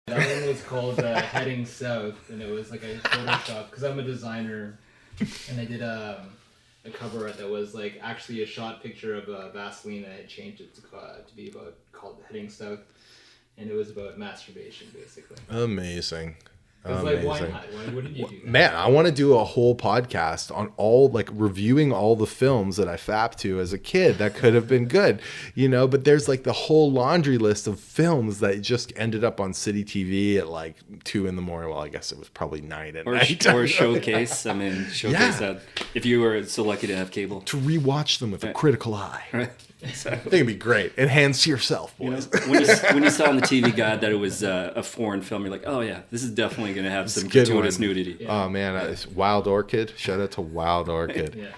That one was called Heading South, and it was like a Photoshop, because I'm a designer, and I did a cover art that was like actually a shot picture of Vaseline. I had changed it to be called Heading South, and it was about masturbation, basically. Amazing. It was like, why not? What did you do? Man, I want to do a whole podcast on all, like, reviewing all the films that I fapped to as a kid that could have been good, but there's like the whole laundry list of films that just ended up on City TV at like 2 a.m. Well, I guess it was probably 9 at night. Or Showcase. I mean, Showcase that if you were so lucky to have cable. To rewatch them with a critical eye. Right. Exactly. I think it'd be great. Enhance yourself, boys. When you saw on the TV guide that it was a foreign film, you're like, oh yeah, this is definitely going to have some gratuitous nudity. Yeah. Oh man, it's Wild Orchid. Shout out to Wild Orchid. Yeah.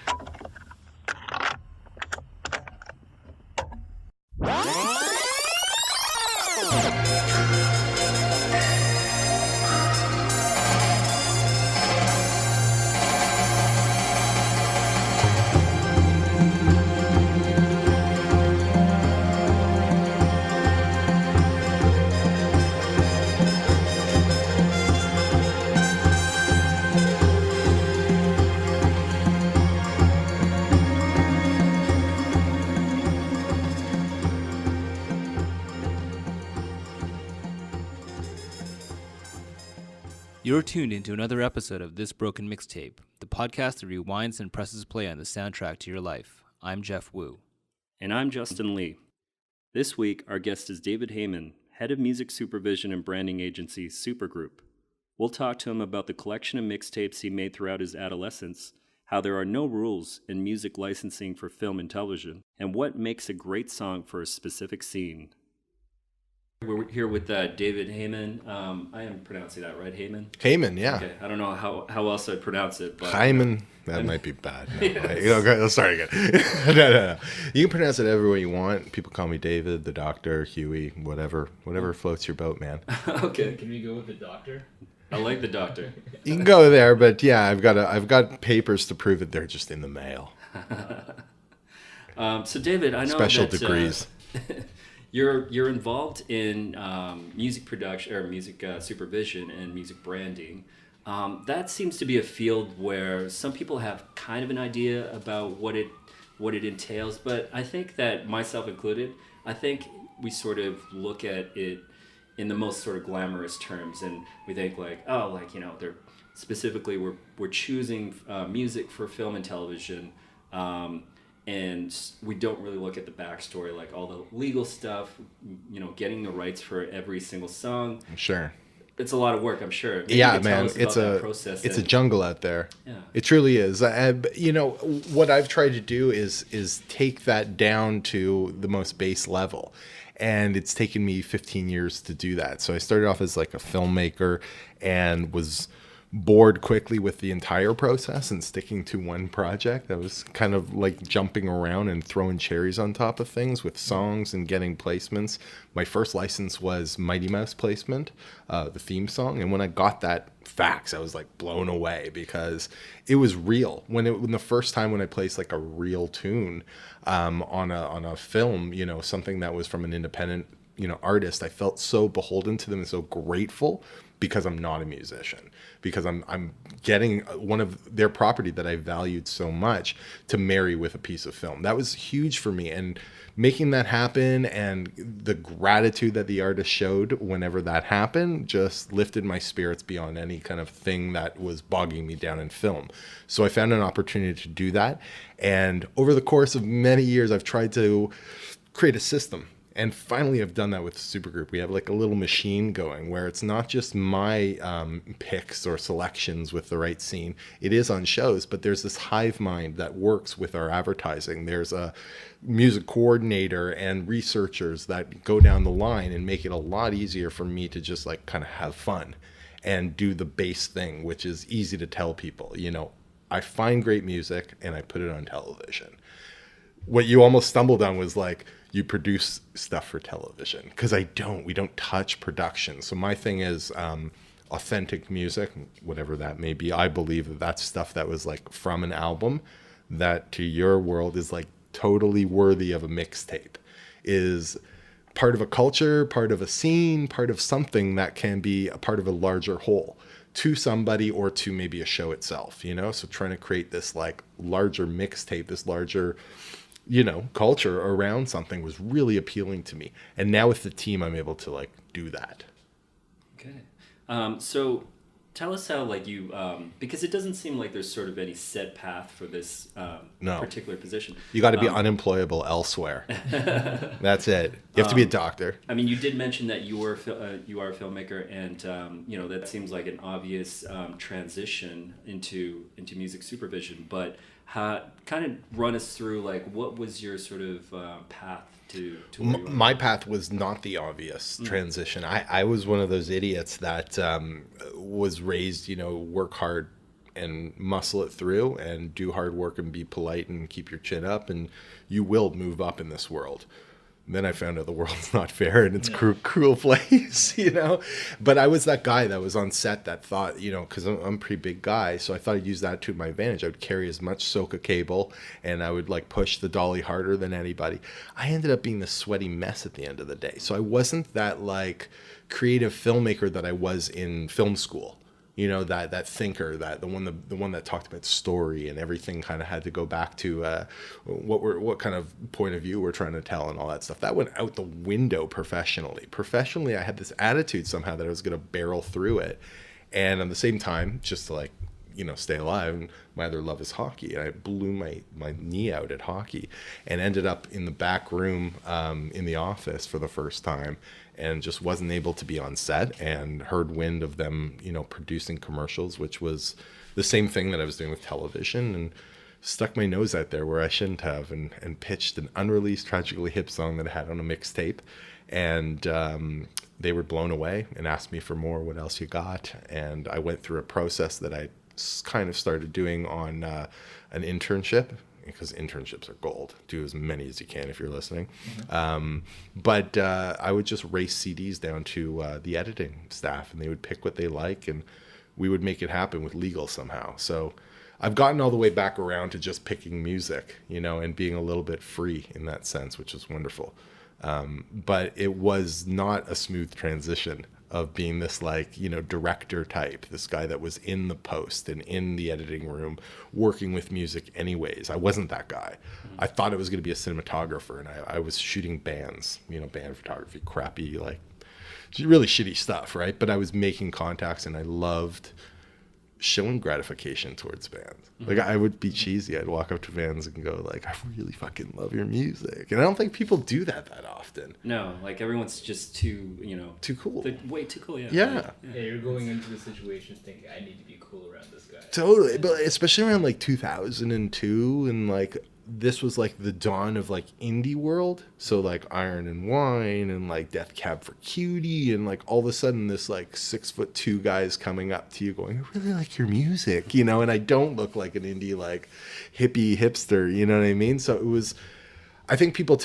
You're tuned into another episode of This Broken Mixtape, the podcast that rewinds and presses play on the soundtrack to your life. I'm Jeff Wu. And I'm Justin Lee. This week, our guest is David Hayman, head of music supervision and branding agency Supergroup. We'll talk to him about the collection of mixtapes he made throughout his adolescence, how there are no rules in music licensing for film and television, and what makes a great song for a specific scene. We're here with David Hayman. I am pronouncing that right, Hayman? Hayman, yeah. Okay, I don't know how else I'd pronounce it. But Hayman, that might be bad. No, okay, let's start again. No. You can pronounce it every way you want. People call me David, the doctor, Huey, whatever floats your boat, man. Okay. Can we go with the doctor? I like the doctor. You can go there, but yeah, I've got papers to prove it. They're just in the mail. So David, I know special degrees. You're involved in music production or music supervision and music branding. That seems to be a field where some people have kind of an idea about what it entails, but I think that, myself included, I think we sort of look at it in the most sort of glamorous terms, and we think like, they're specifically we're choosing music for film and television. And we don't really look at the backstory, like all the legal stuff, getting the rights for every single song. Sure. It's a lot of work, I'm sure. Maybe yeah, man, it's a jungle out there. Yeah. It truly is. What I've tried to do is take that down to the most base level. And it's taken me 15 years to do that. So I started off as like a filmmaker and was bored quickly with the entire process and sticking to one project. I was kind of like jumping around and throwing cherries on top of things with songs and getting placements. My first license was Mighty Mouse placement, the theme song. And when I got that fax, I was like blown away because it was real. When the first time when I placed like a real tune on a film, something that was from an independent artist, I felt so beholden to them and so grateful because I'm not a musician, because I'm getting one of their property that I valued so much to marry with a piece of film. That was huge for me, and making that happen and the gratitude that the artist showed whenever that happened just lifted my spirits beyond any kind of thing that was bogging me down in film. So I found an opportunity to do that, and over the course of many years, I've tried to create a system. And finally, I've done that with Supergroup. We have like a little machine going where it's not just my picks or selections with the right scene. It is on shows, but there's this hive mind that works with our advertising. There's a music coordinator and researchers that go down the line and make it a lot easier for me to just like kind of have fun and do the base thing, which is easy to tell people. I find great music and I put it on television. What you almost stumbled on was like, you produce stuff for television, because we don't touch production. So my thing is authentic music, whatever that may be. I believe that that's stuff that was like from an album that to your world is like totally worthy of a mixtape, is part of a culture, part of a scene, part of something that can be a part of a larger whole to somebody or to maybe a show itself, you know? So trying to create this like larger mixtape, this larger, you know, culture around something was really appealing to me. And now with the team, I'm able to like do that. Okay. So tell us how, like, you, because it doesn't seem like there's sort of any set path for this No. particular position. You got to be unemployable elsewhere. That's it. You have to be a doctor. I mean, you did mention that you are a filmmaker, and you know, that seems like an obvious transition into music supervision. But kind of run us through, like, what was your sort of path to where you are? My path was not the obvious transition. I was one of those idiots that was raised, you know, work hard and muscle it through and do hard work and be polite and keep your chin up, and you will move up in this world. Then I found out the world's not fair and it's a cruel place, you know. But I was that guy that was on set that thought, you know, because I'm a pretty big guy, so I thought I'd use that to my advantage. I would carry as much Soka cable and I would like push the dolly harder than anybody. I ended up being this sweaty mess at the end of the day. So I wasn't that like creative filmmaker that I was in film school. You know, that thinker, that the one that talked about story and everything kind of had to go back to what kind of point of view we're trying to tell and all that stuff. That went out the window professionally. Professionally, I had this attitude somehow that I was going to barrel through it, and at the same time, just to like, you know, stay alive. And my other love is hockey, and I blew my knee out at hockey, and ended up in the back room in the office for the first time. And just wasn't able to be on set, and heard wind of them, you know, producing commercials, which was the same thing that I was doing with television, and stuck my nose out there where I shouldn't have, and pitched an unreleased Tragically Hip song that I had on a mixtape. And they were blown away and asked me for more. What else you got? And I went through a process that I kind of started doing on an internship, because internships are gold. Do as many as you can if you're listening. But I would just race CDs down to the editing staff, and they would pick what they like, and we would make it happen with legal somehow. So I've gotten all the way back around to just picking music, you know, and being a little bit free in that sense, which is wonderful. But it was not a smooth transition of being this, like, you know, director type, this guy that was in the post and in the editing room working with music anyways. I wasn't that guy. I thought I was going to be a cinematographer, and I was shooting bands, you know, band photography, crappy, like really shitty stuff, right? But I was making contacts, and I loved showing gratification towards bands. Like, I would be cheesy. I'd walk up to bands and go like, I really fucking love your music. And I don't think people do that often. No, like, everyone's just too, you know, too cool. Way too cool. Yeah. Yeah, you're going into the situation thinking, I need to be cool around this guy. Totally. But especially around like 2002, and like this was like the dawn of like indie world. So like Iron and Wine and like Death Cab for Cutie, and like all of a sudden this like 6'2" guys coming up to you going, I really like your music, you know, and I don't look like an indie like hippie hipster, you know what I mean? So it was, I think people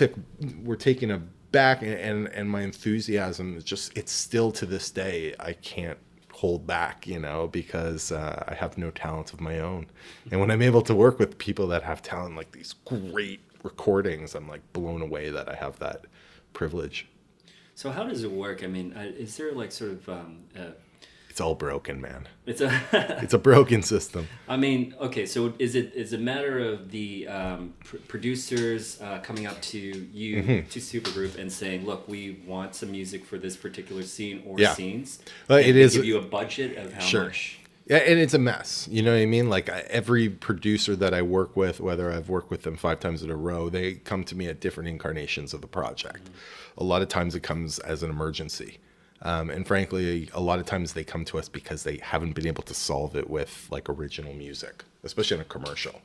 were taken aback, and my enthusiasm is just, it's still to this day, I can't hold back, you know, because I have no talent of my own. And when I'm able to work with people that have talent, like these great recordings, I'm like blown away that I have that privilege. So how does it work? I mean, is there like sort of it's all broken, man. It's a broken system. I mean, okay, so is it a matter of the producers coming up to you, to Supergroup, and saying, look, we want some music for this particular scene or scenes? Well, and it is. Give you a budget of how much? Yeah, and it's a mess. You know what I mean? Like, every producer that I work with, whether I've worked with them 5 times in a row, they come to me at different incarnations of the project. A lot of times it comes as an emergency. And frankly, a lot of times they come to us because they haven't been able to solve it with like original music, especially in a commercial.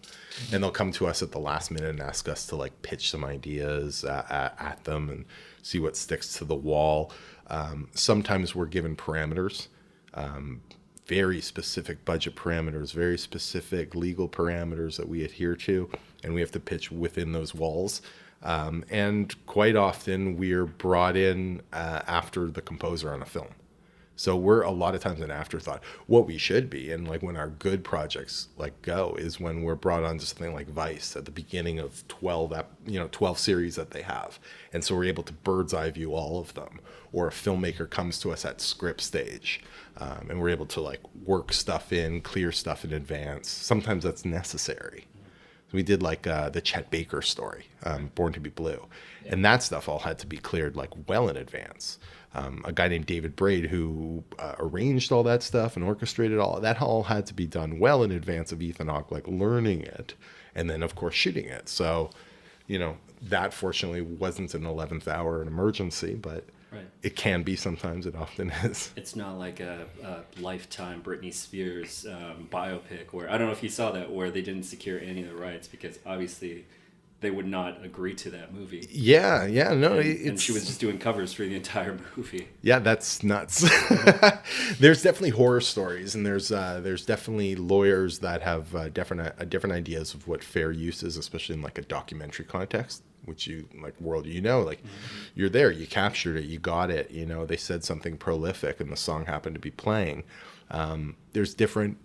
And they'll come to us at the last minute and ask us to like pitch some ideas at them and see what sticks to the wall. Sometimes we're given parameters, very specific budget parameters, very specific legal parameters that we adhere to, and we have to pitch within those walls. And quite often we're brought in after the composer on a film. So we're a lot of times an afterthought. What we should be, and like when our good projects like go, is when we're brought on to something like Vice at the beginning of 12 series that they have, and so we're able to bird's eye view all of them. Or a filmmaker comes to us at script stage, and we're able to like work stuff in, clear stuff in advance. Sometimes that's necessary. We did like the Chet Baker story, Born to Be Blue, and that stuff all had to be cleared like well in advance. A guy named David Braid who arranged all that stuff and orchestrated that all had to be done well in advance of Ethan Hawke like learning it, and then of course shooting it. So, that fortunately wasn't an 11th hour an emergency, but Right. it can be sometimes. It often is. It's not like a Lifetime Britney Spears biopic where, I don't know if you saw that, where they didn't secure any of the rights because obviously they would not agree to that movie. Yeah, no. And she was just doing covers for the entire movie. Yeah, that's nuts. There's definitely horror stories, and there's definitely lawyers that have different ideas of what fair use is, especially in like a documentary context, which you like world, like you're there, you captured it, you got it, they said something prolific and the song happened to be playing. There's different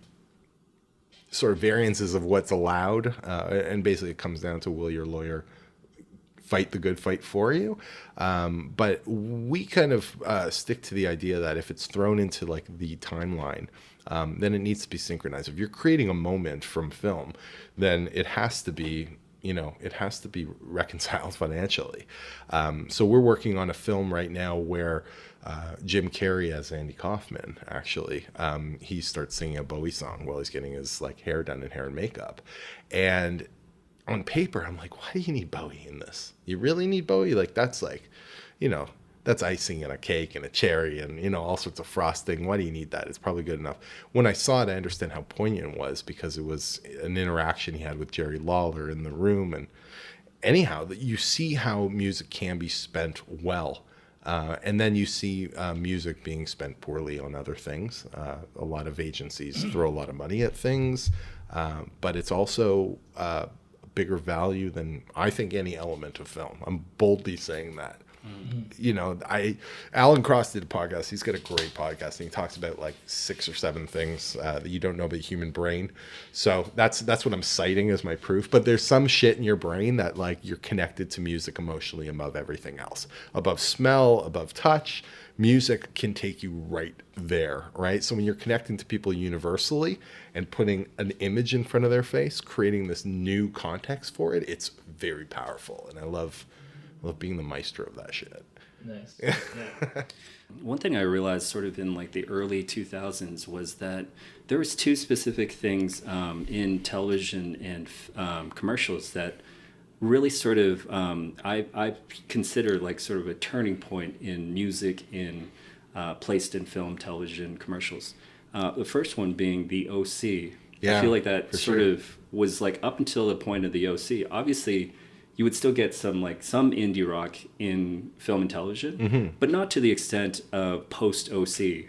sort of variances of what's allowed, and basically it comes down to, will your lawyer fight the good fight for you? But we kind of stick to the idea that if it's thrown into like the timeline, then it needs to be synchronized. If you're creating a moment from film, then it has to be reconciled financially. So we're working on a film right now where Jim Carrey as Andy Kaufman, actually, he starts singing a Bowie song while he's getting his like hair done and hair and makeup. And on paper, I'm like, why do you need Bowie in this? You really need Bowie? Like, that's like, that's icing and a cake and a cherry and, all sorts of frosting. Why do you need that? It's probably good enough. When I saw it, I understand how poignant it was because it was an interaction he had with Jerry Lawler in the room. And anyhow, that you see how music can be spent well. And then you see music being spent poorly on other things. A lot of agencies throw a lot of money at things, but it's also a bigger value than I think any element of film. I'm boldly saying that. Alan Cross did a podcast. He's got a great podcast, and he talks about like 6 or 7 things that you don't know about the human brain. So that's what I'm citing as my proof. But there's some shit in your brain that like you're connected to music emotionally above everything else, above smell, above touch. Music can take you right there, right? So when you're connecting to people universally and putting an image in front of their face, creating this new context for it, it's very powerful. And I love being the maestro of that shit. Nice. Yeah. One thing I realized sort of in like the early 2000s was that there was 2 specific things in television and commercials that really sort of I consider like sort of a turning point in music placed in film, television, commercials. The first one being the OC. Yeah, I feel like that sort of was like up until the point of the OC. Obviously, you would still get some indie rock in film and television, but not to the extent of post OC.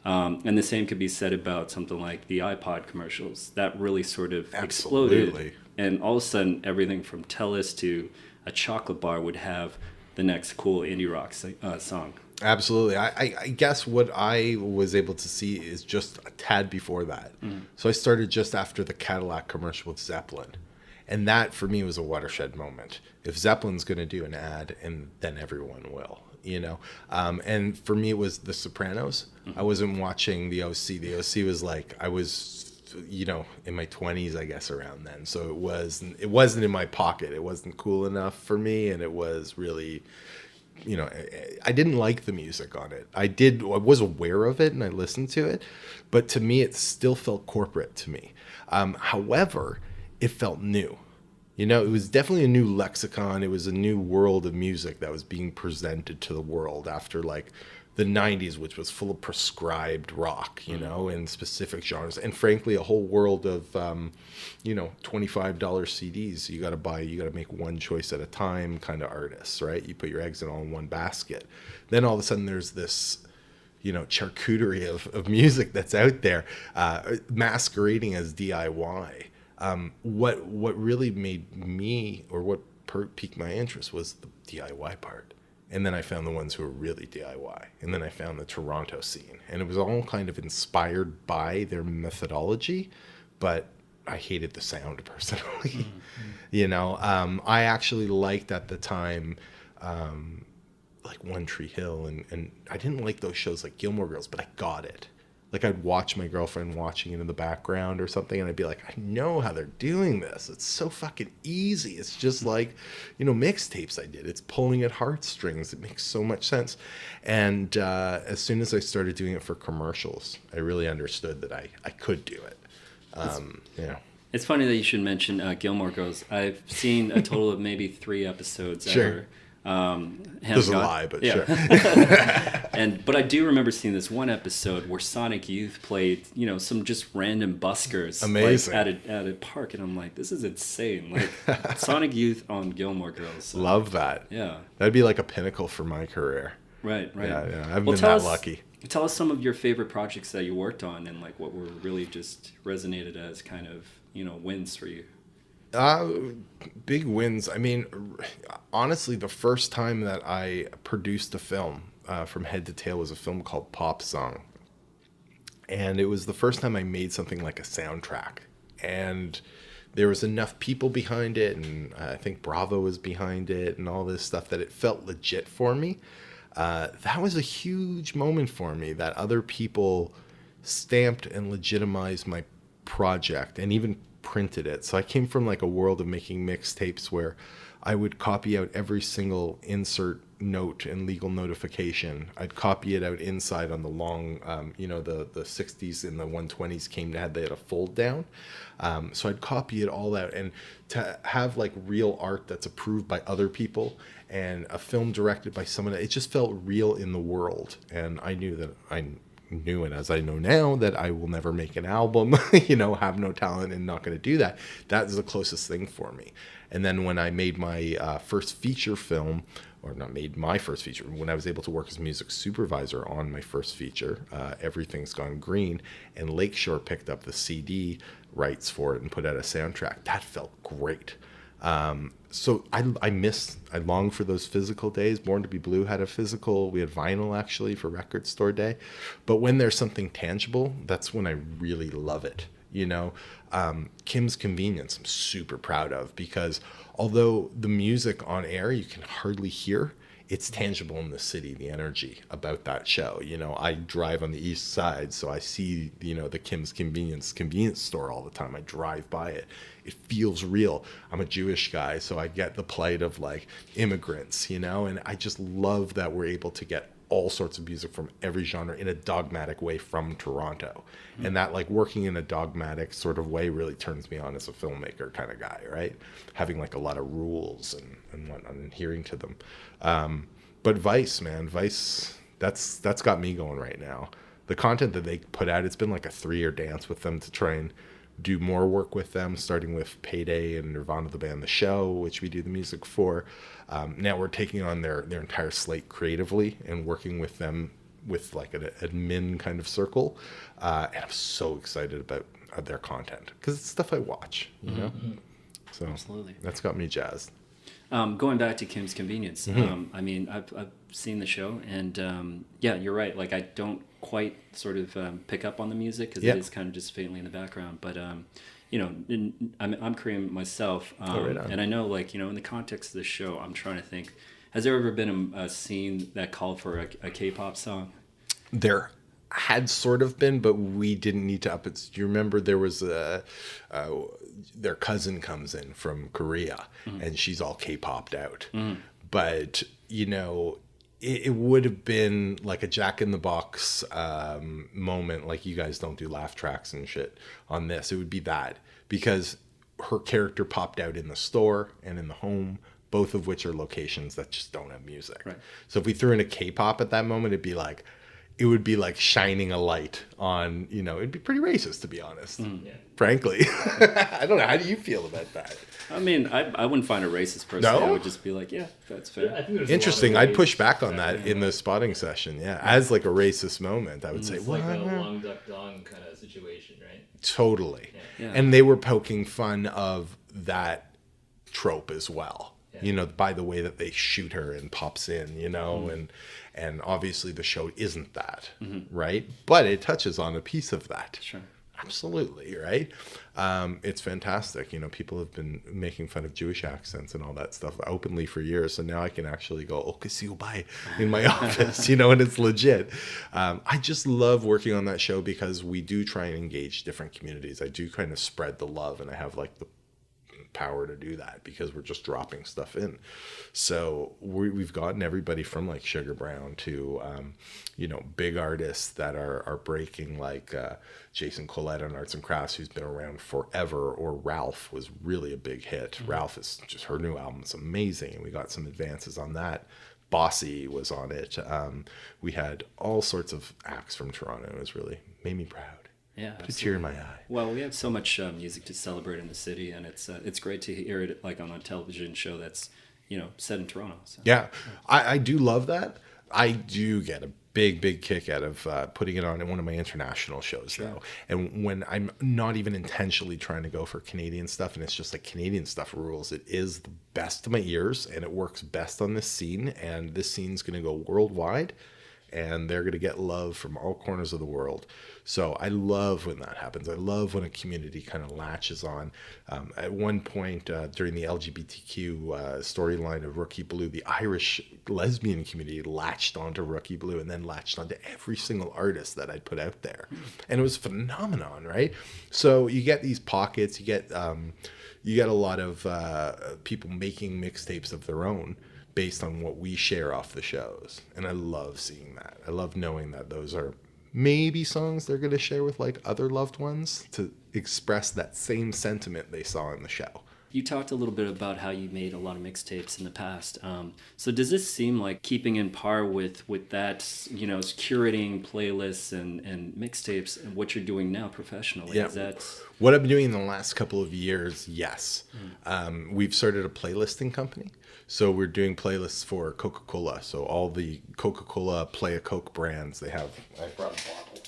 And the same could be said about something like the iPod commercials. That really sort of exploded. And all of a sudden, everything from Tellus to a chocolate bar would have the next cool indie rock song. Absolutely. I guess what I was able to see is just a tad before that. So I started just after the Cadillac commercial with Zeppelin. And that, for me, was a watershed moment. If Zeppelin's going to do an ad, and then everyone will, And for me, it was The Sopranos. I wasn't watching the OC. The OC was like, I was, in my 20s, I guess, around then. So it wasn't in my pocket. It wasn't cool enough for me, and it was really, I didn't like the music on it. I was aware of it, and I listened to it. But to me, it still felt corporate to me. However, it felt new. It was definitely a new lexicon. It was a new world of music that was being presented to the world after like the 90s, which was full of prescribed rock, in specific genres. And frankly, a whole world of, $25 CDs. You got to make one choice at a time kind of artists, right? You put your eggs in all in one basket. Then all of a sudden there's this, charcuterie of music that's out there, masquerading as DIY. What really made me, or what piqued my interest was the DIY part. And then I found the ones who were really DIY. And then I found the Toronto scene. And it was all kind of inspired by their methodology, but I hated the sound personally. You know, I actually liked at the time, like One Tree Hill, and I didn't like those shows like Gilmore Girls, but I got it. Like I'd watch my girlfriend watching it in the background or something, and I'd be like, I know how they're doing this. It's so fucking easy. It's just like, you know, mixtapes I did. It's pulling at heartstrings. It makes so much sense. And as soon as I started doing it for commercials, I really understood that I could do it. Yeah. It's funny that you should mention Gilmore Girls. I've seen a total of maybe 3 episodes ever. There's a lie, but sure. But I do remember seeing this one episode where Sonic Youth played, you know, some just random buskers. Amazing. Like, at a park, and I'm like, this is insane. Like Sonic Youth on Gilmore Girls. So, love that. Yeah. That'd be like a pinnacle for my career. Right. Yeah. I haven't been that lucky. Tell us some of your favorite projects that you worked on, and like what were really just resonated as kind of, you know, wins for you. Big wins. I mean, honestly, the first time that I produced a film from head to tail was a film called Pop Song. And it was the first time I made something like a soundtrack. And there was enough people behind it, and I think Bravo was behind it and all this stuff, that it felt legit for me. That was a huge moment for me, that other people stamped and legitimized my project and even printed it. So I came from like a world of making mixtapes where I would copy out every single insert note and legal notification. I'd copy it out inside on the long, you know, the 60s and the 120s they had a fold down. So I'd copy it all out, and to have like real art that's approved by other people and a film directed by someone, it just felt real in the world. And I knew that knew it as I know now that I will never make an album, you know, have no talent and not going to do that. That is the closest thing for me. And then when I made my first feature film, or not made my first feature, when I was able to work as music supervisor on my first feature, Everything's Gone Green, and Lakeshore picked up the CD rights for it and put out a soundtrack, that felt great. So I long for those physical days. Born to Be Blue had a physical. We had vinyl actually for Record Store Day. But when there's something tangible, that's when I really love it. You know, Kim's Convenience, I'm super proud of, because although the music on air you can hardly hear, it's tangible in the city, the energy about that show. You know, I drive on the east side, so I see, you know, the Kim's convenience store all the time. I drive by it. It feels real. I'm a Jewish guy, so I get the plight of like immigrants, you know, and I just love that we're able to get all sorts of music from every genre in a dogmatic way from Toronto. Mm-hmm. And that like working in a dogmatic sort of way really turns me on as a filmmaker kind of guy, right? Having like a lot of rules and whatnot and adhering to them. But Vice, man, that's got me going right now. The content that they put out, it's been like a 3-year dance with them to try and do more work with them, starting with Payday and Nirvana the band The Show, which we do the music for. Now we're taking on their entire slate creatively and working with them with like an admin kind of circle. And I'm so excited about their content because it's stuff I watch, you know? So absolutely. That's got me jazzed. Going back to Kim's Convenience, I mean, I've seen the show, and yeah, you're right. Like, I don't quite sort of pick up on the music because it is kind of just faintly in the background. But you know, I'm Korean myself, right, and I know, like, you know, in the context of the show, I'm trying to think: has there ever been a scene that called for a K-pop song? There had sort of been, but we didn't need to up it. Do you remember there was their cousin comes in from Korea and she's all K-popped out. But, you know, it would have been like a Jack in the Box moment. Like, you guys don't do laugh tracks and shit on this. It would be that, because her character popped out in the store and in the home, both of which are locations that just don't have music. Right. So if we threw in a K-pop at that moment, it would be like shining a light on, you know, it'd be pretty racist, to be honest, frankly. I don't know. How do you feel about that? I mean, I wouldn't find a racist person. No? I would just be like, yeah, that's fair. I think interesting. I'd push back on that in the spotting session. Yeah. As like a racist moment, I would say, it's like a long duck dong kind of situation, right? Totally. Yeah. And they were poking fun of that trope as well. you know, by the way that they shoot her and pops in, you know, and obviously the show isn't that, right? But it touches on a piece of that. Sure. Absolutely, right? It's fantastic. You know, people have been making fun of Jewish accents and all that stuff openly for years. So now I can actually go, okay, see you bye in my office, you know, and it's legit. I just love working on that show because we do try and engage different communities. I do kind of spread the love, and I have like the power to do that because we're just dropping stuff in. So we've gotten everybody from like Sugar Brown to you know, big artists that are breaking, like Jason Collette on Arts and Crafts, who's been around forever, or Ralph was really a big hit. Ralph is just, her new album is amazing, and we got some advances on that. Bossy was on it. We had all sorts of acts from Toronto. It was really made me proud. Yeah, Put a tear in my eye. Well, we have so much music to celebrate in the city, and it's great to hear it like on a television show that's, you know, set in Toronto. So. Yeah, I do love that. I do get a big kick out of putting it on in one of my international shows, though. And when I'm not even intentionally trying to go for Canadian stuff, and it's just like Canadian stuff rules, it is the best to my ears, and it works best on this scene. And this scene's going to go worldwide, and they're going to get love from all corners of the world. So I love when that happens. I love when a community kind of latches on. At one point during the LGBTQ storyline of Rookie Blue, the Irish lesbian community latched onto Rookie Blue and then latched onto every single artist that I'd put out there. And it was a phenomenon, right? So you get these pockets, you get a lot of people making mixtapes of their own based on what we share off the shows. And I love seeing that. I love knowing that those are maybe songs they're going to share with like other loved ones to express that same sentiment they saw in the show. You talked a little bit about how you made a lot of mixtapes in the past. So does this seem like keeping in par with that, you know, curating playlists and mixtapes and what you're doing now professionally? Yeah. Is that... What I've been doing in the last couple of years, yes. We've started a playlisting company. So we're doing playlists for Coca-Cola. So all the Coca-Cola Play a Coke brands, I brought a bottle.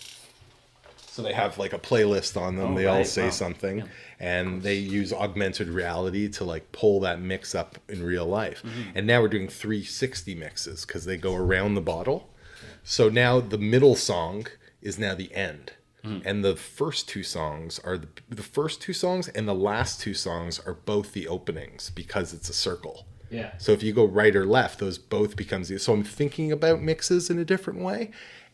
So they have like a playlist on them. They all say something. Yeah. And they use augmented reality to like pull that mix up in real life. And now we're doing 360 mixes because they go around the bottle. So now the middle song is now the end. And the first two songs are the first two songs, and the last two songs are both the openings because it's a circle. Yeah. So if you go right or left, those both becomes so I'm thinking about mixes in a different way,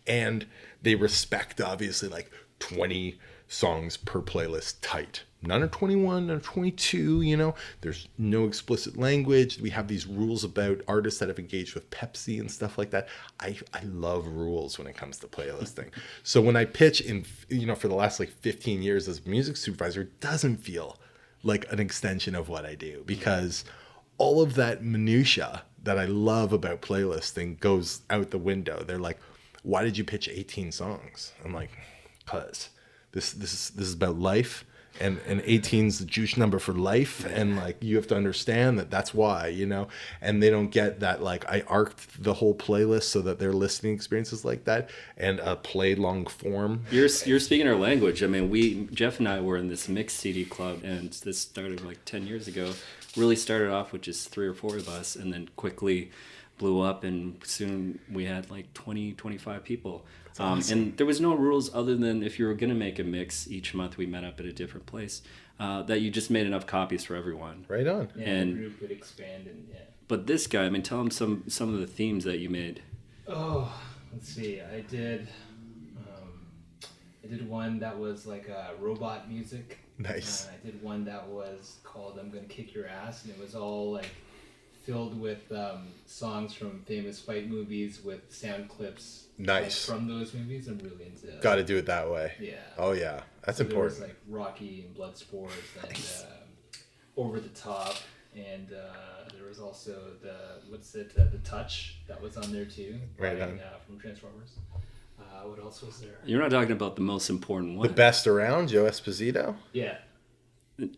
and they respect obviously like 20 songs per playlist tight. None are 21, none are 22, you know. There's no explicit language. We have these rules about artists that have engaged with Pepsi and stuff like that. I love rules when it comes to playlisting. So when I pitch in, you know, for the last like 15 years as a music supervisor, it doesn't feel like an extension of what I do, because all of that minutia that I love about playlisting goes out the window. They're like, why did you pitch 18 songs? I'm like, because this is about life. And 18's the Jewish number for life, and like you have to understand that that's why, you know. And they don't get that like I arced the whole playlist so that their listening experience is like that, and a play long form. You're speaking our language. I mean, Jeff and I were in this mix CD club, and this started like 10 years ago. Really started off with just 3 or 4 of us, and then quickly blew up, and soon we had like 20, 25 people. Awesome. And there was no rules other than if you were going to make a mix each month, we met up at a different place, that you just made enough copies for everyone. Right on. Yeah, and the group would expand. And yeah. But this guy, I mean, tell him some of the themes that you made. Oh, let's see. I did one that was like robot music. Nice. I did one that was called "I'm Gonna Kick Your Ass," and it was all like filled with songs from famous fight movies with sound clips. Nice. From those movies. I'm really into that. Got to do it that way. Yeah. Oh yeah, that's so important. There was like Rocky and Bloodsport and Over the Top, and there was also the Touch that was on there too. Right on. From Transformers. What else was there? You're not talking about the most important one. The best around, Joe Esposito. Yeah.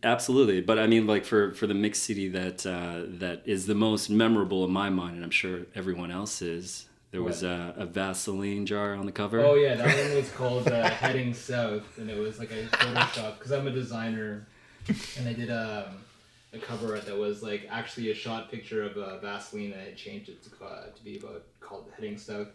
Absolutely, but I mean, like for the mix CD that is the most memorable in my mind, and I'm sure everyone else is. There was a Vaseline jar on the cover. Oh yeah, that one was called Heading South, and it was like a Photoshop because I'm a designer, and I did a a cover art that was like actually a shot picture of Vaseline. I had changed it to be about called Heading South,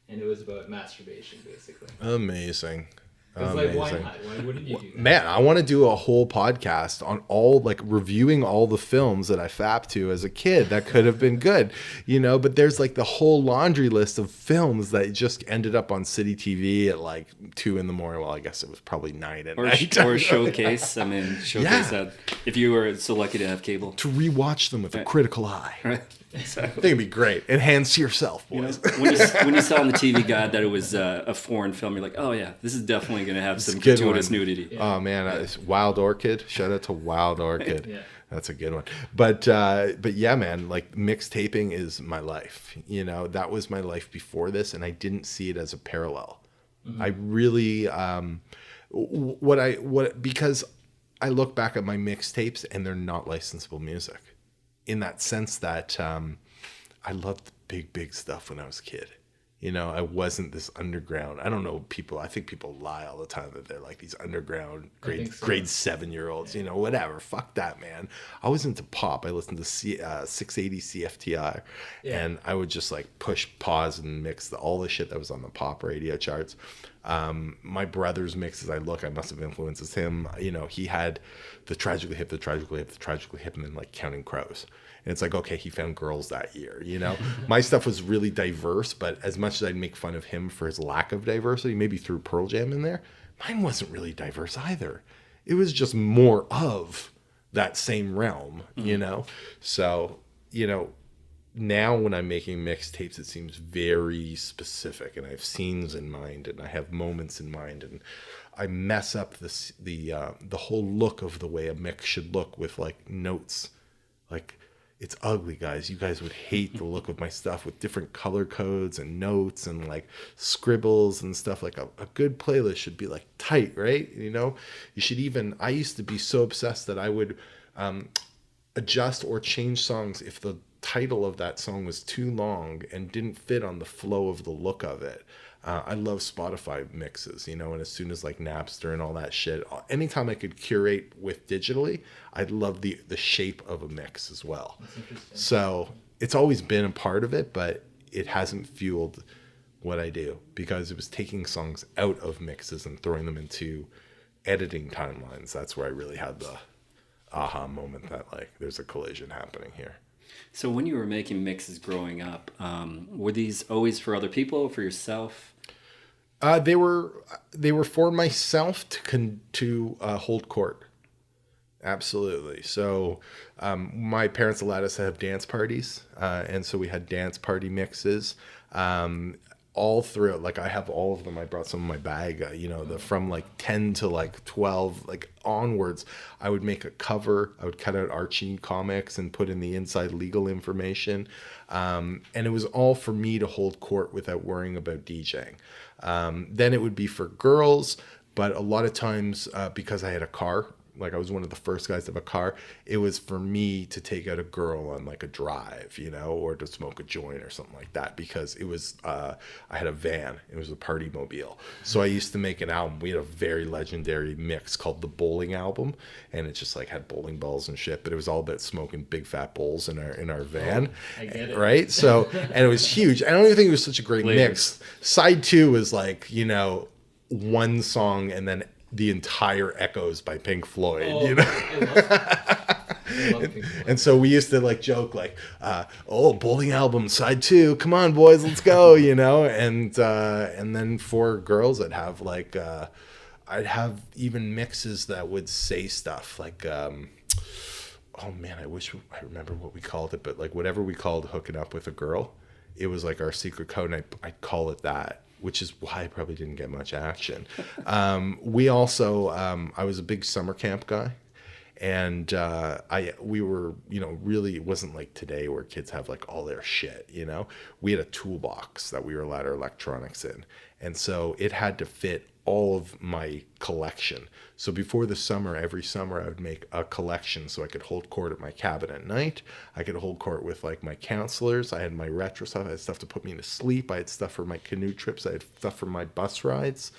and it was about masturbation basically. Amazing. Because like, why not? Why wouldn't you do that? Man, I want to do a whole podcast on all, like, reviewing all the films that I fapped to as a kid that could have been good, you know, but there's like the whole laundry list of films that just ended up on City TV at like 2 a.m. Well, I guess it was probably 9 at night. Or Showcase. I mean, Showcase that if you were so lucky to have cable. To rewatch them with a critical eye. Right. I think it'd be great. Enhance yourself, boys. You know, when you saw on the TV guide that it was a foreign film, you're like, oh yeah, this is definitely going to have some gratuitous nudity. Yeah. Oh man, it's Wild Orchid. Shout out to Wild Orchid. Yeah. That's a good one. But yeah, man, like mixtaping is my life. You know, that was my life before this, and I didn't see it as a parallel. Mm-hmm. I really because I look back at my mixtapes and they're not licensable music. In that sense that I loved big stuff when I was a kid. You know, I wasn't this underground. I don't know, I think people lie all the time that they're like these underground grade 7-year-olds, you know, whatever. Fuck that, man. I was into pop. I listened to 680 CFTR, and I would just like push pause and mix all the shit that was on the pop radio charts. My brother's mixes, I must have influenced him. You know, he had the Tragically Hip, and then like Counting Crows. And it's like, okay, he found girls that year, you know? My stuff was really diverse, but as much as I'd make fun of him for his lack of diversity, maybe threw Pearl Jam in there, mine wasn't really diverse either. It was just more of that same realm, you know? So, you know, now when I'm making mixtapes, it seems very specific, and I have scenes in mind, and I have moments in mind, and I mess up the whole look of the way a mix should look with like notes. Like, it's ugly, guys. You guys would hate the look of my stuff with different color codes and notes and like scribbles and stuff. Like a good playlist should be like tight, right? You know, you should even, I used to be so obsessed that I would adjust or change songs if the title of that song was too long and didn't fit on the flow of the look of it. I love Spotify mixes, you know, and as soon as like Napster and all that shit, anytime I could curate with digitally, I love the shape of a mix as well. So it's always been a part of it, but it hasn't fueled what I do because it was taking songs out of mixes and throwing them into editing timelines. That's where I really had the aha moment that like there's a collision happening here. So when you were making mixes growing up, were these always for other people, for yourself? They were for myself to hold court. Absolutely. So my parents allowed us to have dance parties, and so we had dance party mixes. All through it, like I have all of them. I brought some in my bag, you know, from like 10 to like 12, like onwards. I would make a cover. I would cut out Archie comics and put in the inside legal information. And it was all for me to hold court without worrying about DJing. Then it would be for girls, but a lot of times because I had a car, like I was one of the first guys to have a car, it was for me to take out a girl on like a drive, you know, or to smoke a joint or something like that, because it was, I had a van, it was a party mobile. So I used to make an album. We had a very legendary mix called the Bowling Album, and it just like had bowling balls and shit, but it was all about smoking big fat bowls in our van. I get it. Right? So, and it was huge. I don't even think it was such a great mix. Side 2 was like, you know, one song and then the entire Echoes by Pink Floyd, you know? I love Pink Floyd. And so we used to like joke like, Bowling Album side 2, come on boys, let's go, you know? And then for girls I'd have like, I'd have even mixes that would say stuff like, oh man, I wish I remember what we called it, but like whatever we called hooking up with a girl, it was like our secret code, and I'd call it that, which is why I probably didn't get much action. We also, I was a big summer camp guy, and we were, you know, really, it wasn't like today where kids have like all their shit, you know. We had a toolbox that we were allowed our electronics in, and so it had to fit all of my collection. So before the summer, every summer I would make a collection so I could hold court at my cabin at night. I could hold court with like my counselors. I had my retro stuff. I had stuff to put me to sleep. I had stuff for my canoe trips. I had stuff for my bus rides.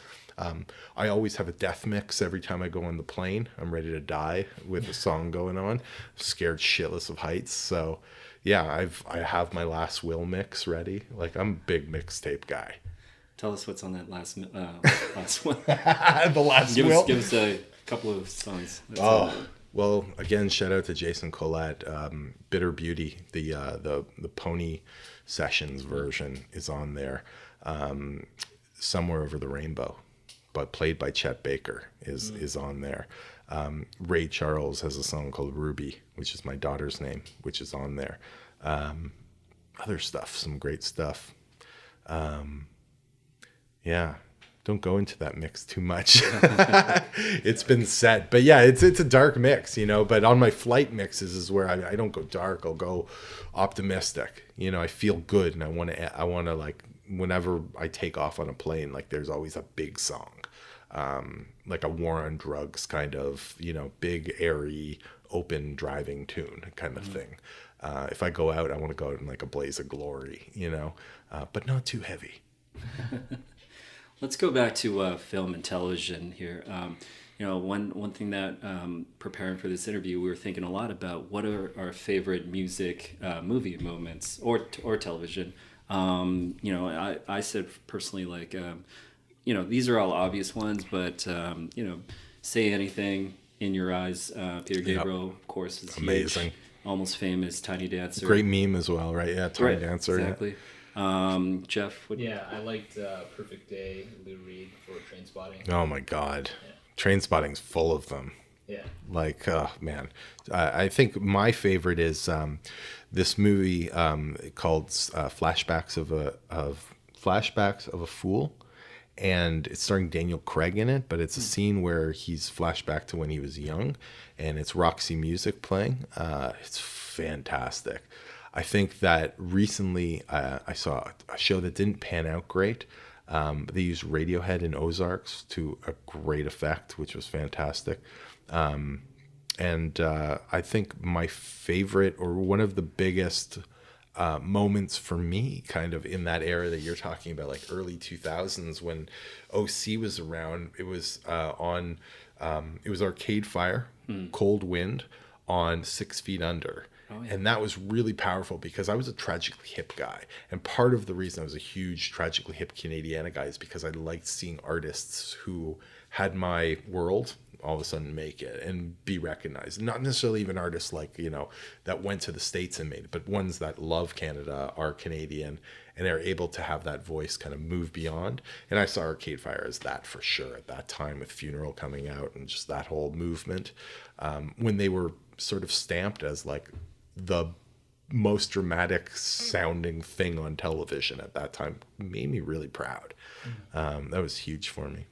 I always have a death mix every time I go on the plane. I'm ready to die with a song going on. Scared shitless of heights. So yeah, I have my Last Will mix ready. Like, I'm a big mixtape guy. Tell us what's on that last one. The Last Will. Give us a couple of songs. Well, again, shout out to Jason Collette. Bitter Beauty, the Pony Sessions version is on there. Somewhere Over the Rainbow, but played by Chet Baker, is on there. Ray Charles has a song called Ruby, which is my daughter's name, which is on there. Other stuff, some great stuff. Yeah, don't go into that mix too much. It's been set, but yeah, it's a dark mix, but on my flight mixes is where I don't go dark. I'll go optimistic. I feel good, and I want to like, whenever I take off on a plane, like, there's always a big song, like a War on Drugs kind of, big, airy, open driving tune kind of thing. If I go out, I want to go out in like a blaze of glory, but not too heavy. Let's go back to film and television here. One thing that preparing for this interview, we were thinking a lot about what are our favorite music movie moments or television. I said personally, like, these are all obvious ones, but Say Anything, In Your Eyes, Peter Gabriel, of course, is amazing. Huge. Almost Famous, Tiny Dancer. Great meme as well, right? Yeah, Tiny Dancer. Exactly. Jeff? Yeah, I liked Perfect Day, Lou Reed for Trainspotting. Oh my God. Yeah. Trainspotting's full of them. Yeah. Like, man. I think my favorite is this movie called Flashbacks of a Fool. And it's starring Daniel Craig in it, but it's a scene where he's flashback to when he was young, and it's Roxy Music playing. It's fantastic. I think that recently I saw a show that didn't pan out great. They used Radiohead in Ozarks to a great effect, which was fantastic. And I think my favorite, or one of the biggest moments for me, kind of in that era that you're talking about, like early 2000s when OC was around, it was it was Arcade Fire, Cold Wind on 6 Feet Under. Oh, yeah. And that was really powerful because I was a Tragically Hip guy. And part of the reason I was a huge Tragically Hip Canadiana guy is because I liked seeing artists who had my world all of a sudden make it and be recognized. Not necessarily even artists like, that went to the States and made it, but ones that love Canada, are Canadian, and are able to have that voice kind of move beyond. And I saw Arcade Fire as that for sure at that time, with Funeral coming out and just that whole movement. When they were sort of stamped as like the most dramatic sounding thing on television at that time, made me really proud. That was huge for me.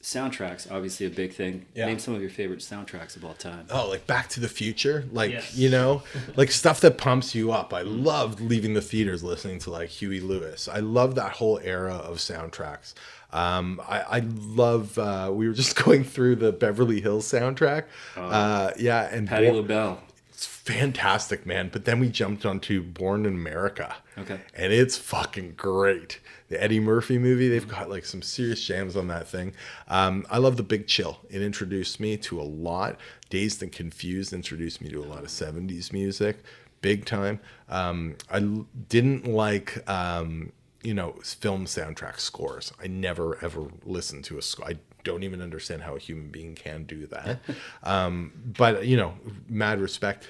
Soundtracks, obviously a big thing. Yeah. Name some of your favorite soundtracks of all time. Oh, like Back to the Future, like, yes. Like stuff that pumps you up. I loved leaving the theaters listening to like Huey Lewis. I love that whole era of soundtracks. I love, we were just going through the Beverly Hills soundtrack. And Patti LaBelle. It's fantastic, man. But then we jumped onto Born in America. Okay. And it's fucking great. The Eddie Murphy movie, they've got like some serious jams on that thing. I love The Big Chill. It introduced me to a lot. Dazed and Confused introduced me to a lot of 70s music, big time. I didn't like, film soundtrack scores. I never, ever listened to a score. I don't even understand how a human being can do that. But, mad respect.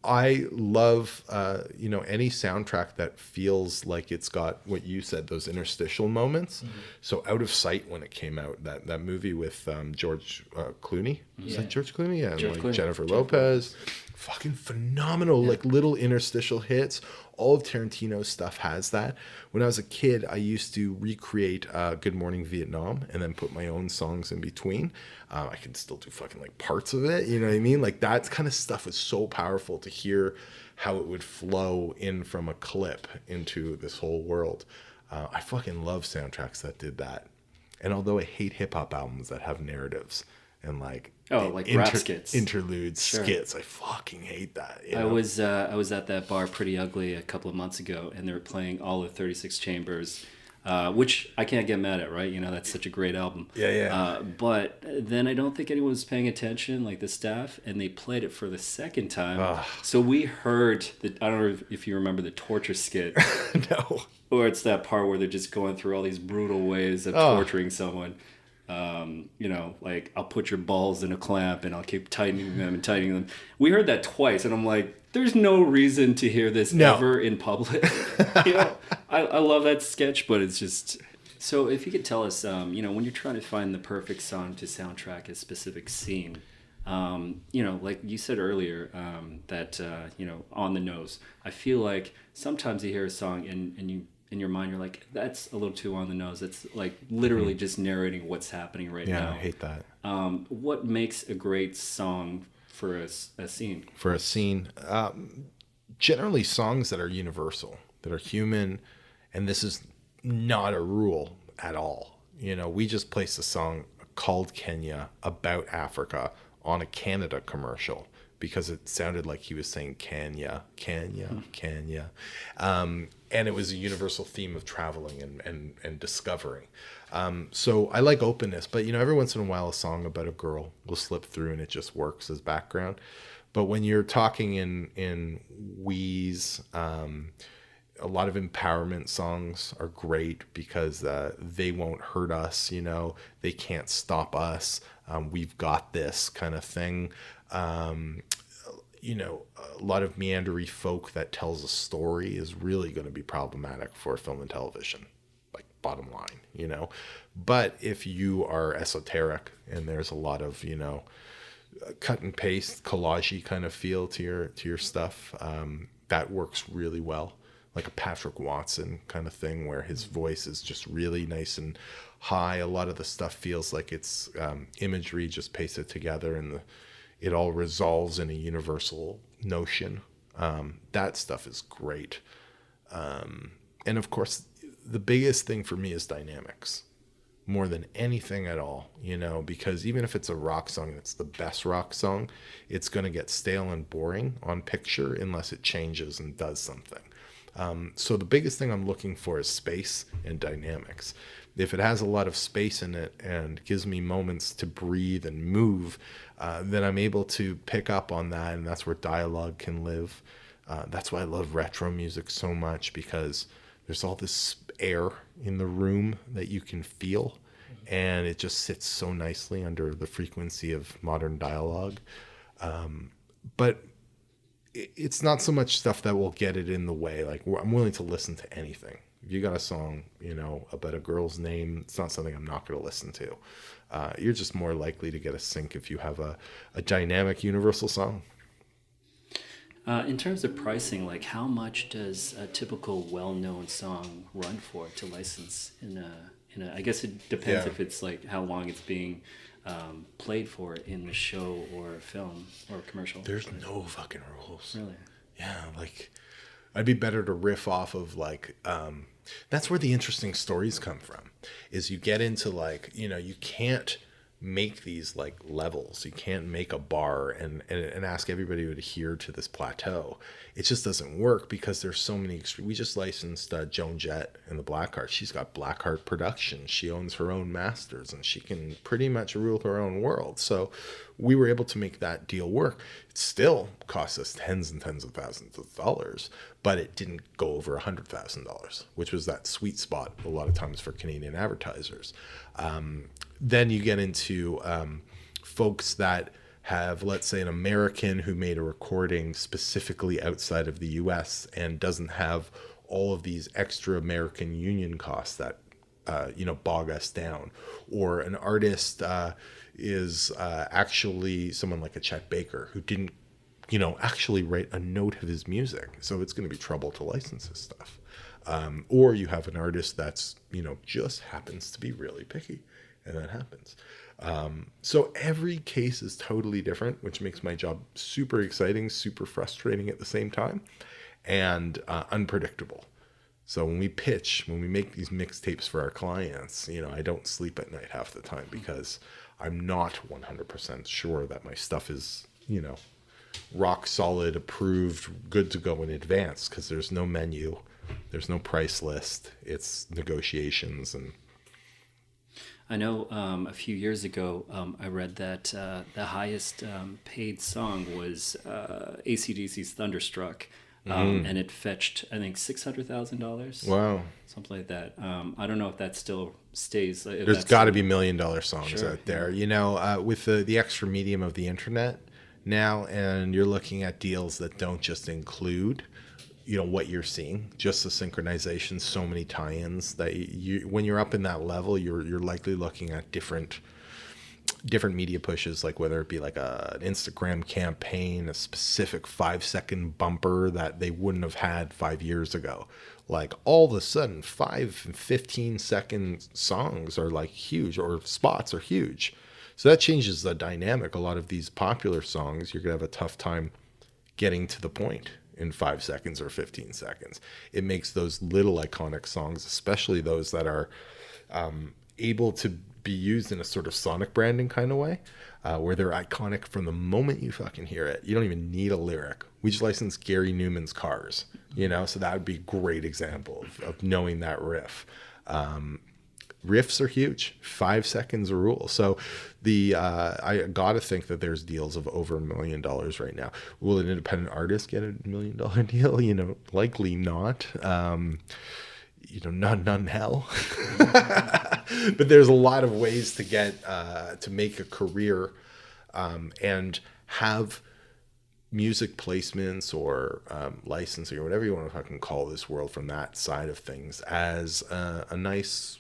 I love, any soundtrack that feels like it's got what you said, those interstitial moments. Mm-hmm. So Out of Sight, when it came out, that movie with George Clooney. Is that George Clooney? Yeah, and like Jennifer Lopez. Fucking phenomenal, like little interstitial hits. All of Tarantino's stuff has that. When I was a kid, I used to recreate Good Morning Vietnam and then put my own songs in between. I can still do fucking like parts of it, you know what I mean? Like that kind of stuff was so powerful to hear how it would flow in from a clip into this whole world. I fucking love soundtracks that did that. And although I hate hip hop albums that have narratives and like rap skits, interludes, skits, I fucking hate that. I was at that bar Pretty Ugly a couple of months ago, and they were playing all of 36 Chambers. which I can't get mad at, right? You know, that's such a great album. Yeah. But then I don't think anyone was paying attention, like the staff, and they played it for the second time. So we heard, I don't know if you remember the torture skit. No. Or it's that part where they're just going through all these brutal ways of torturing someone. You know, like, I'll put your balls in a clamp and I'll keep tightening them and tightening them. We heard that twice, and I'm like, there's no reason to hear this ever in public. You know, I love that sketch, but it's just... So if you could tell us, you know, when you're trying to find the perfect song to soundtrack a specific scene, you know, like you said earlier, that, you know, on the nose. I feel like sometimes you hear a song and you... in your mind, you're like, that's a little too on the nose. It's like literally just narrating what's happening right now. Yeah, I hate that. What makes a great song for a scene? For a scene, generally songs that are universal, that are human, and this is not a rule at all. You know, we just placed a song called Kenya about Africa on a Canada commercial, because it sounded like he was saying Kenya. And it was a universal theme of traveling and discovering. So I like openness, but, you know, every once in a while a song about a girl will slip through and it just works as background. But when you're talking in wheeze, a lot of empowerment songs are great because they won't hurt us, you know, they can't stop us. We've got this kind of thing. You know, a lot of meandery folk that tells a story is really going to be problematic for film and television, like, bottom line, you know. But if you are esoteric and there's a lot of, you know, cut and paste, collage-y kind of feel to your stuff, that works really well. Like a Patrick Watson kind of thing where his voice is just really nice and high. A lot of the stuff feels like it's imagery just pasted together, and it all resolves in a universal notion. That stuff is great. And of course, the biggest thing for me is dynamics, more than anything at all, you know, because even if it's a rock song that's the best rock song, it's going to get stale and boring on picture unless it changes and does something. So the biggest thing I'm looking for is space and dynamics. If it has a lot of space in it and gives me moments to breathe and move, then I'm able to pick up on that, and that's where dialogue can live. That's why I love retro music so much, because there's all this air in the room that you can feel, and it just sits so nicely under the frequency of modern dialogue. But it's not so much stuff that will get it in the way. Like, I'm willing to listen to anything. If you got a song, you know, about a girl's name, it's not something I'm not going to listen to. You're just more likely to get a sync if you have a dynamic universal song. In terms of pricing, like, how much does a typical well-known song run for to license in a I guess it depends if it's like how long it's being played for in the show or film or commercial. There's no fucking rules. Really? Yeah, like, I'd be better to riff off of, like, that's where the interesting stories come from, is you get into, like, you know, you can't make these, like, levels. You can't make a bar and ask everybody to adhere to this plateau. It just doesn't work because there's so many. We just licensed Joan Jett and the Blackheart. She's got Blackheart Productions. She owns her own masters, and she can pretty much rule her own world. So we were able to make that deal work. It still cost us tens and tens of thousands of dollars, but it didn't go over $100,000, which was that sweet spot a lot of times for Canadian advertisers. Then you get into folks that have, let's say, an American who made a recording specifically outside of the US and doesn't have all of these extra American union costs that, you know, bog us down. Or an artist is actually someone like a Chet Baker who didn't, you know, actually write a note of his music. So it's going to be trouble to license his stuff. Or you have an artist that's, you know, just happens to be really picky. And that happens. So every case is totally different, which makes my job super exciting, super frustrating at the same time, and unpredictable. So when we pitch, when we make these mixtapes for our clients, you know, I don't sleep at night half the time because I'm not 100% sure that my stuff is, you know, rock solid, approved, good to go in advance, because there's no menu. There's no price list. It's negotiations. And I know a few years ago, I read that the highest paid song was AC/DC's Thunderstruck, and it fetched, I think, $600,000. wow. Something like that. I don't know if that still stays. If There's that's got to still- be $1 million songs Sure, out there, you know, with the extra medium of the internet now, and you're looking at deals that don't just include, you know, what you're seeing, just the synchronization, so many tie-ins that you, when you're up in that level, you're likely looking at different media pushes, like whether it be like an Instagram campaign, a specific 5-second bumper that they wouldn't have had 5 years ago. Like all of a sudden 5 and 15-second songs are like huge, or spots are huge. So that changes the dynamic. A lot of these popular songs, you're gonna have a tough time getting to the point in 5 seconds or 15 seconds. It makes those little iconic songs, especially those that are able to be used in a sort of sonic branding kind of way, where they're iconic from the moment you fucking hear it. You don't even need a lyric. We just licensed Gary Newman's Cars, you know, so that would be a great example of knowing that riff. Riffs are huge. 5 seconds a rule. So I gotta think that there's deals of over $1 million right now. Will an independent artist get $1 million deal? You know, likely not. You know, none in hell. But there's a lot of ways to get to make a career and have music placements or licensing or whatever you want to fucking call this world from that side of things as a nice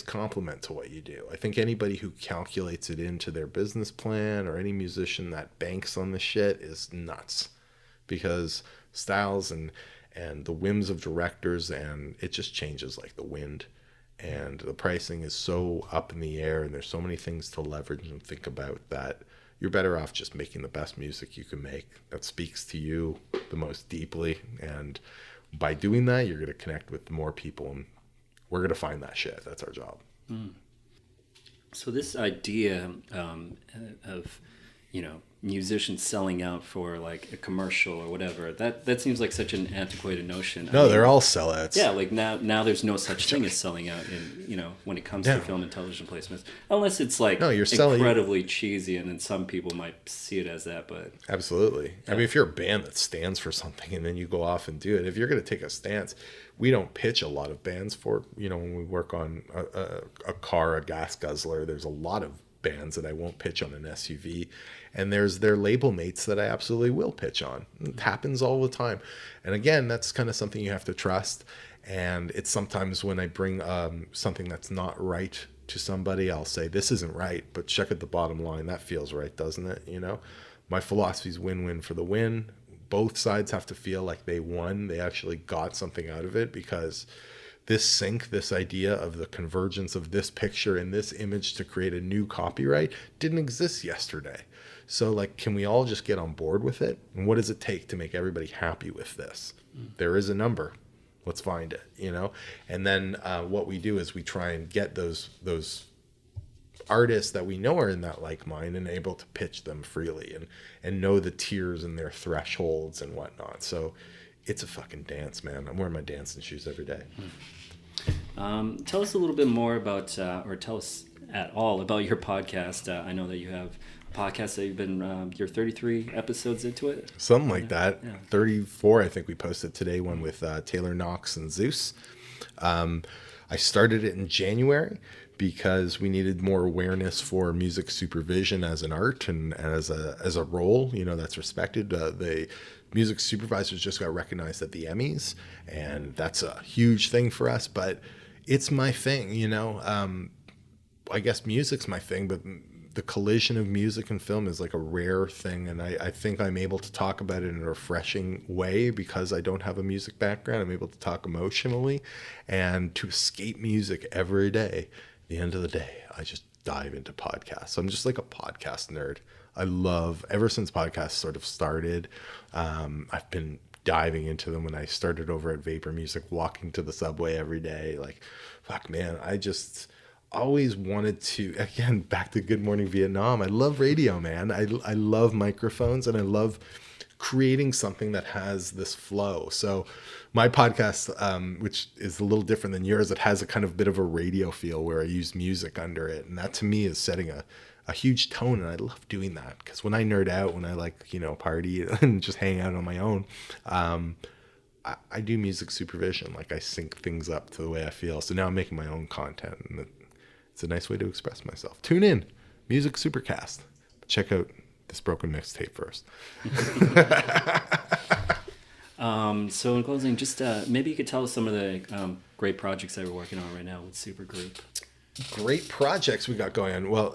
compliment to what you do. I think anybody who calculates it into their business plan, or any musician that banks on the shit, is nuts, because styles and the whims of directors, and it just changes like the wind, and the pricing is so up in the air, and there's so many things to leverage and think about, that you're better off just making the best music you can make that speaks to you the most deeply. And by doing that, you're going to connect with more people, and we're going to find that shit. That's our job. So this idea of, you know, musicians selling out for like a commercial or whatever, that seems like such an antiquated notion. No, they're all sellouts. Yeah, like now there's no such thing as selling out in, you know, when it comes to film and television placements, unless it's like No, you're selling incredibly cheesy, and then some people might see it as that, but Absolutely. I mean, if you're a band that stands for something and then you go off and do it, if you're going to take a stance, we don't pitch a lot of bands for, you know, when we work on a car, a gas guzzler, there's a lot of bands that I won't pitch on an SUV, and there's their label mates that I absolutely will pitch on. It happens all the time. And again, that's kind of something you have to trust. And it's sometimes when I bring something that's not right to somebody, I'll say, this isn't right, but check at the bottom line. That feels right, doesn't it? You know, my philosophy is win-win for the win. Both sides have to feel like they won. They actually got something out of it, because this idea of the convergence of this picture and this image to create a new copyright didn't exist yesterday. So like, can we all just get on board with it? And what does it take to make everybody happy with this? There is a number. Let's find it, you know? And then what we do is we try and get those artists that we know are in that like mind and able to pitch them freely and know the tiers and their thresholds and whatnot. So it's a fucking dance, man. I'm wearing my dancing shoes every day. Tell us a little bit more about, or tell us at all about your podcast. I know that you have a podcast that you've been, you're 33 episodes into it. Something like that. Yeah. 34, I think we posted today, one with Taylor Knox and Zeus. I started it in January because we needed more awareness for music supervision as an art and as a role, you know, that's respected. The music supervisors just got recognized at the Emmys, and that's a huge thing for us, but it's my thing, you know. I guess music's my thing, but the collision of music and film is like a rare thing, and I think I'm able to talk about it in a refreshing way because I don't have a music background. I'm able to talk emotionally and to escape music every day. At the end of the day, I just dive into podcasts. So I'm just like a podcast nerd. I love, ever since podcasts sort of started, I've been diving into them. When I started over at Vapor Music, walking to the subway every day, like, fuck, man, I just always wanted to, again, back to Good Morning Vietnam. I love radio, man. I love microphones, and I love creating something that has this flow. So my podcast, which is a little different than yours, it has a kind of bit of a radio feel where I use music under it. And that to me is setting a huge tone. And I love doing that because when I nerd out, when I like, party and just hang out on my own, I do music supervision. Like I sync things up to the way I feel. So now I'm making my own content, and it's a nice way to express myself. Tune in, Music Supercast. Check out this broken mixtape first. So in closing, just maybe you could tell us some of the great projects that we're working on right now with Supergroup. Great projects we got going on. Well,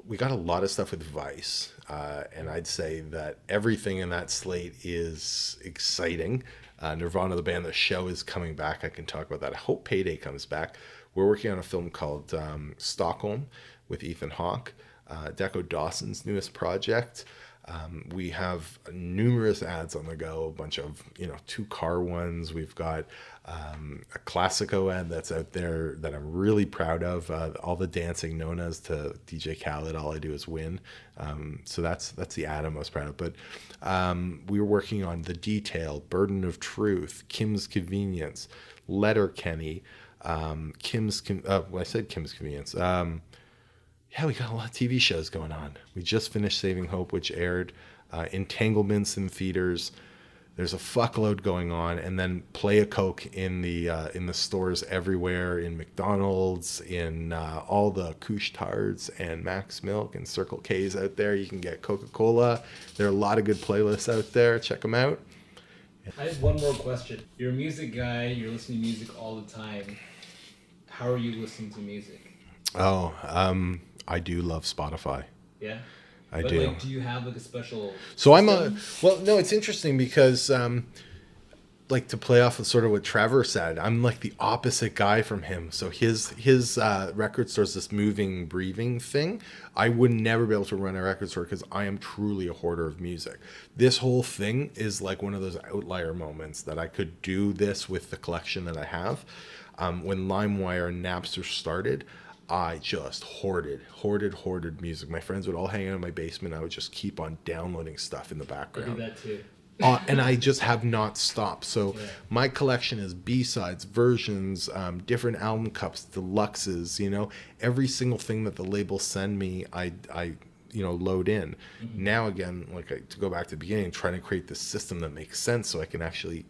we got a lot of stuff with Vice, and I'd say that everything in that slate is exciting. Nirvana, the band, the show is coming back. I can talk about that. I hope Payday comes back. We're working on a film called Stockholm with Ethan Hawke, Deco Dawson's newest project. We have numerous ads on the go, a bunch of, 2-car ones. We've got a Classico ad that's out there that I'm really proud of. All the dancing Nonas to DJ Khaled, All I Do Is Win. So that's the ad I'm most proud of. But we were working on The Detail, Burden of Truth, Kim's Convenience, Letterkenny, I said Kim's Convenience. Yeah, we got a lot of TV shows going on. We just finished Saving Hope, which aired. Entanglements in theaters. There's a fuckload going on, and then Play a Coke in the stores everywhere, in McDonald's, in all the Couche-Tards and Max Milk and Circle K's out there. You can get Coca-Cola. There are a lot of good playlists out there. Check them out. I have one more question. You're a music guy. You're listening to music all the time. How are you listening to music? I do love Spotify. Yeah? I do. Like, do you have like a special So system? No, it's interesting because like to play off of sort of what Trevor said, I'm like the opposite guy from him. So his record store's this moving, breathing thing. I would never be able to run a record store because I am truly a hoarder of music. This whole thing is like one of those outlier moments that I could do this with the collection that I have. When LimeWire and Napster started, I just hoarded music. My friends would all hang out in my basement. I would just keep on downloading stuff in the background. I do that too. And I just have not stopped. So yeah. My collection is B-sides, versions, different album cups, deluxes, every single thing that the labels send me, I load in. Mm-hmm. Now again, to go back to the beginning, trying to create this system that makes sense so I can actually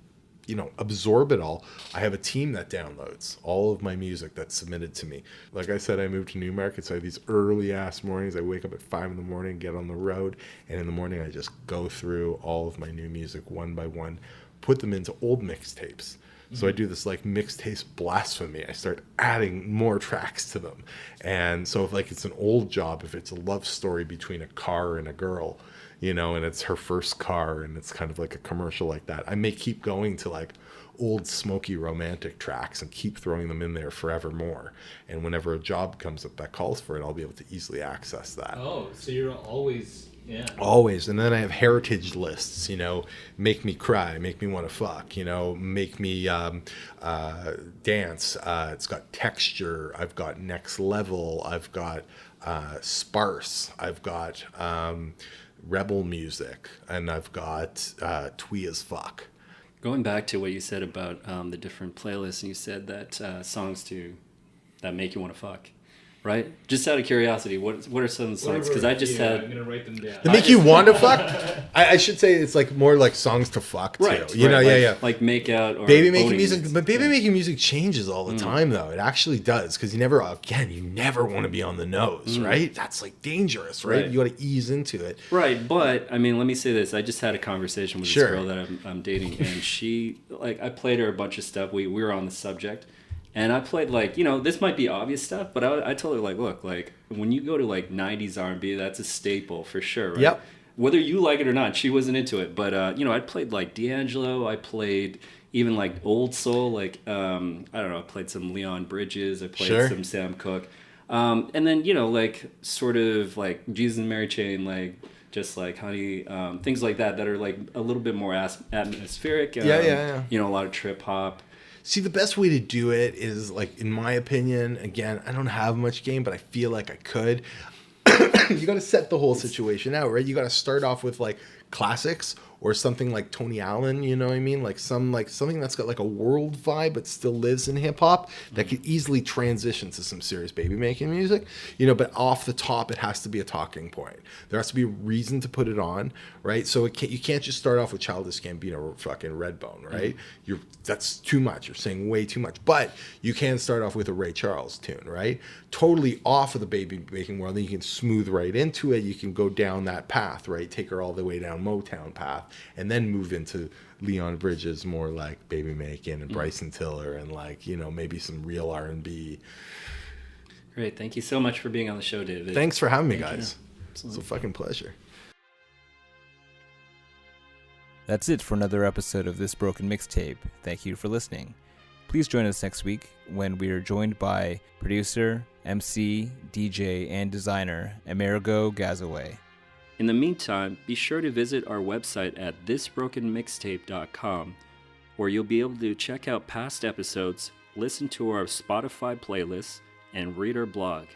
absorb it all. I have a team that downloads all of my music that's submitted to me. Like I said, I moved to Newmarket, so I have these early ass mornings. I wake up at 5 a.m, get on the road, and in the morning I just go through all of my new music one by one, put them into old mixtapes. So I do this like mixtape blasphemy. I start adding more tracks to them. And so if it's an old job, if it's a love story between a car and a girl, and it's her first car and it's kind of like a commercial like that, I may keep going to like old smoky romantic tracks and keep throwing them in there forevermore. And whenever a job comes up that calls for it, I'll be able to easily access that. Oh, so you're always... Yeah. Always. And then I have heritage lists, make me cry, make me want to fuck, make me dance. It's got texture. I've got next level. I've got sparse. I've got rebel music. And I've got twee as fuck. Going back to what you said about the different playlists, and you said that songs that make you want to fuck. Right? Just out of curiosity, what are some songs? Because I just had... I'm going to write them down. They make you want to fuck? I should say it's like more like songs to fuck too. Right. Yeah. Like Make Out or Baby making music. Music. But baby making music changes all the time though. It actually does. Because you never want to be on the nose, right? That's like dangerous, right? You got to ease into it. Right. But I mean, let me say this. I just had a conversation with this girl that I'm dating, and she, I played her a bunch of stuff. We were on the subject. And I played this might be obvious stuff, but I told her look, when you go to 90s R&B, that's a staple for sure, right? Yep. Whether you like it or not, she wasn't into it. But, I played D'Angelo, I played even old soul, I don't know, I played some Leon Bridges, I played some Sam Cooke. And then, sort of Jesus and Mary Chain, just Honey, things like that are a little bit more atmospheric. Yeah. A lot of trip hop. See, the best way to do it is, in my opinion, again, I don't have much game, but I feel like I could. You got to set the whole situation out, right? You got to start off with, classics, or something like Tony Allen, you know what I mean? Like something that's got like a world vibe but still lives in hip hop, that could easily transition to some serious baby making music, you know, but off the top it has to be a talking point. There has to be a reason to put it on, right? So you can't just start off with Childish Gambino or fucking Redbone, right? That's too much. You're saying way too much. But you can start off with a Ray Charles tune, right? Totally off of the baby making world, then you can smooth right into it. You can go down that path, right? Take her all the way down Motown path, and then move into Leon Bridges, more like baby making, and Bryson Tiller, and like, you know, maybe some real R&B. Great. Thank you so much for being on the show, David. Thanks for having me, guys. It's a fucking pleasure. That's it for another episode of This Broken Mixtape. Thank you for listening. Please join us next week when we are joined by producer, MC, DJ, and designer Amerigo Gazaway. In the meantime, be sure to visit our website at thisbrokenmixtape.com, where you'll be able to check out past episodes, listen to our Spotify playlists, and read our blog.